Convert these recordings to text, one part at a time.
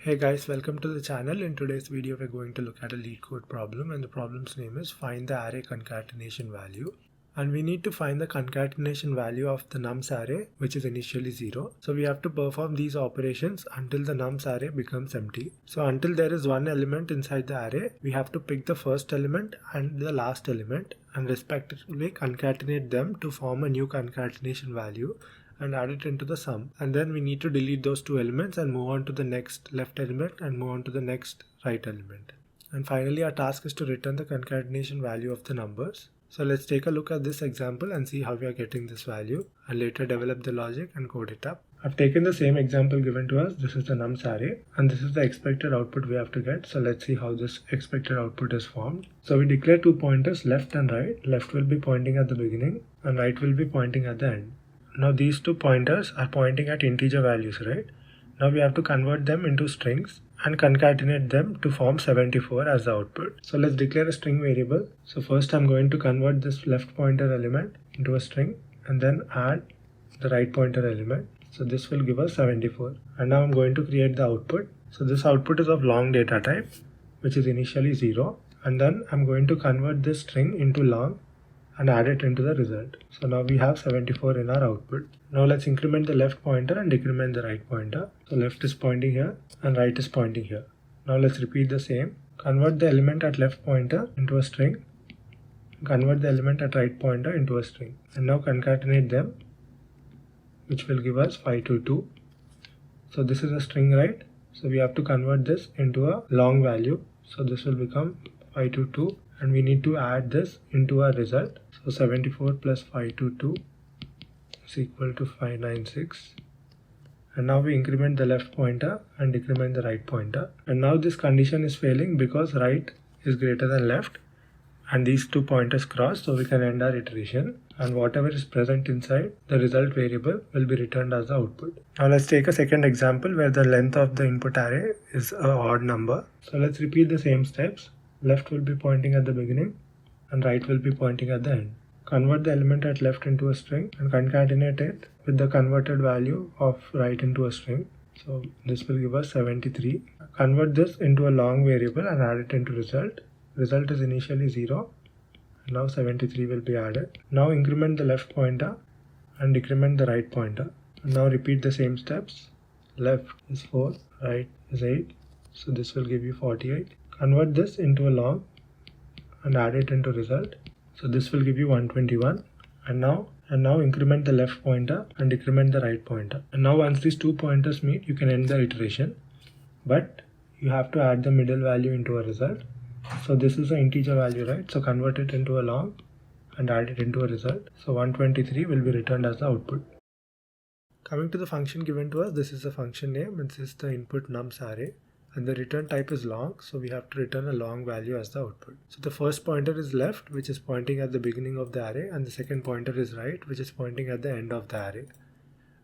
Hey guys, welcome to the channel. In today's video we're going to look at a Leetcode problem, and the problem's name is find the array concatenation value. And we need to find the concatenation value of the nums array, which is initially 0. So we have to perform these operations until the nums array becomes empty. So until there is one element inside the array, we have to pick the first element and the last element and respectively concatenate them to form a new concatenation value and add it into the sum. And then we need to delete those two elements and move on to the next left element and move on to the next right element. And finally our task is to return the concatenation value of the numbers. So let's take a look at this example and see how we are getting this value and later develop the logic and code it up. I've taken the same example given to us. This is the nums array and this is the expected output we have to get. So let's see how this expected output is formed. So we declare two pointers, left and right. Left will be pointing at the beginning and right will be pointing at the end. Now these two pointers are pointing at integer values, right? Now we have to convert them into strings and concatenate them to form 74 as the output. So let's declare a string variable. So first I'm going to convert this left pointer element into a string and then add the right pointer element. So this will give us 74. And now I'm going to create the output. So this output is of long data type, which is initially 0. And then I'm going to convert this string into long and add it into the result. So now we have 74 in our output. Now let's increment the left pointer and decrement the right pointer. So left is pointing here and right is pointing here. Now let's repeat the same. Convert the element at left pointer into a string. Convert the element at right pointer into a string. And now concatenate them, which will give us 522. So this is a string, right? So we have to convert this into a long value. So this will become 522. And we need to add this into our result. So 74 plus 522 is equal to 596. And now we increment the left pointer and decrement the right pointer. And now this condition is failing because right is greater than left and these two pointers cross, so we can end our iteration. And whatever is present inside the result variable will be returned as the output. Now let's take a second example where the length of the input array is an odd number. So let's repeat the same steps. Left will be pointing at the beginning and right will be pointing at the end. Convert the element at left into a string and concatenate it with the converted value of right into a string. So this will give us 73. Convert this into a long variable and add it into result. Result is initially 0. Now 73 will be added. Now increment the left pointer and decrement the right pointer. And now repeat the same steps. Left is 4, right is 8. So this will give you 48. Convert this into a long and add it into result. So this will give you 121. And now increment the left pointer and decrement the right pointer. And now once these two pointers meet, you can end the iteration. But you have to add the middle value into a result. So this is an integer value, right? So convert it into a long and add it into a result. So 123 will be returned as the output. Coming to the function given to us, this is the function name and this is the input nums array. And the return type is long, so we have to return a long value as the output. So the first pointer is left, which is pointing at the beginning of the array, and the second pointer is right, which is pointing at the end of the array.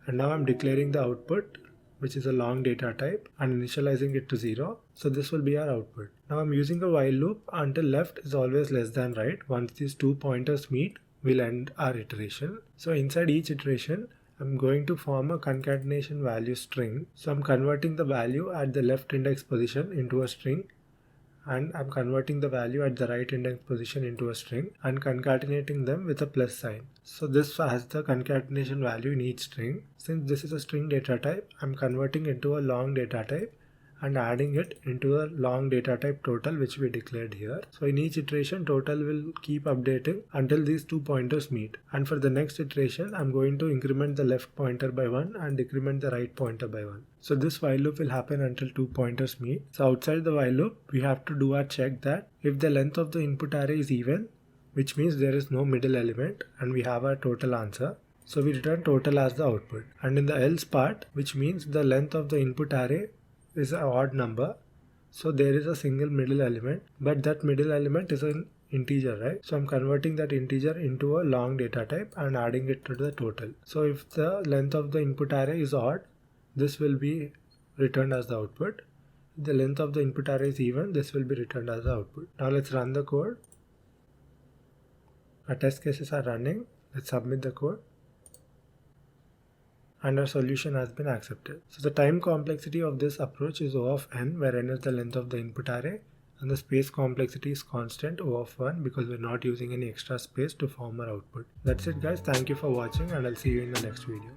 And now I'm declaring the output, which is a long data type, and initializing it to 0. So this will be our output. Now I'm using a while loop until left is always less than right. Once these two pointers meet, we'll end our iteration. So inside each iteration, I'm going to form a concatenation value string. So I'm converting the value at the left index position into a string, and I'm converting the value at the right index position into a string and concatenating them with a plus sign. So this has the concatenation value in each string. Since this is a string data type, I'm converting it into a long data type and adding it into a long data type total, which we declared here. So in each iteration, total will keep updating until these two pointers meet. And for the next iteration, I'm going to increment the left pointer by 1 and decrement the right pointer by 1. So this while loop will happen until two pointers meet. So outside the while loop, we have to do our check that if the length of the input array is even, which means there is no middle element, and we have our total answer. So we return total as the output. And in the else part, which means the length of the input array is an odd number, so there is a single middle element, but that middle element is an integer, right? So I'm converting that integer into a long data type and adding it to the total. So if the length of the input array is odd, this will be returned as the output. If the length of the input array is even, this will be returned as the output. Now let's run the code. Our test cases are running. Let's submit the code. and our solution has been accepted. So the time complexity of this approach is O of n, where n is the length of the input array, and the space complexity is constant O of 1 because we're not using any extra space to form our output. That's it guys, thank you for watching and I'll see you in the next video.